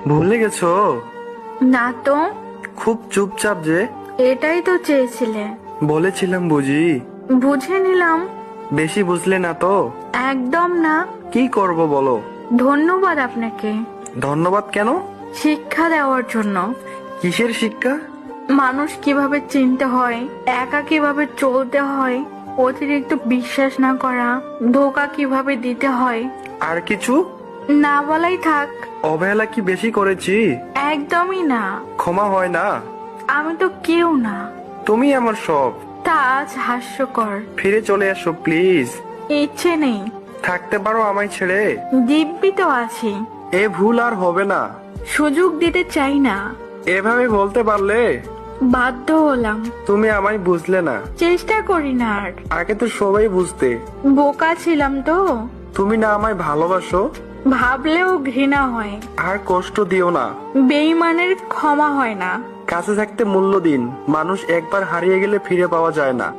ভুলে গেছো? না তো। খুব চুপচাপ যে। এটাই তো চেয়েছিলে। বলেছিলাম বুঝি। বুঝে নিলাম। বেশি বুঝলে না তো? একদম না। কি করব বলো? ধন্যবাদ আপনাকে ধন্যবাদ কেন? শিক্ষা দেওয়ার জন্য। কিসের শিক্ষা? মানুষ কিভাবে চিনতে হয়, একা কিভাবে চলতে হয়, অতিরিক্ত বিশ্বাস না করা, ধোকা কিভাবে দিতে হয়। আর কিছু? না বলাই থাক। অবহেলা কি বেশি করেছি? একদমই না। ক্ষমা হয় না? আমি তো কেউ না। তুমি আমার সব। তা আজ হাস্যকর। ফিরে চলে এসো প্লিজ। ইচ্ছে নেই। থাকতে পারো আমায় ছেড়ে? দিব্যি তো আছি। এ ভুল আর হবে না। সুযোগ দিতে চাই না। এভাবে বলতে পারলে? বাধ্য হলাম। তুমি আমায় বুঝলে না। চেষ্টা করি না আর। আগে তো সবাই বুঝতে। বোকা ছিলাম তো। তুমি না আমায় ভালোবাসো? ভাবলেও ঘৃণা হয়। আর কষ্ট দিও না। বেঈমানের ক্ষমা হয় না। কাছে থাকতে মূল্য দিন। মানুষ একবার হারিয়ে গেলে ফিরে পাওয়া যায় না।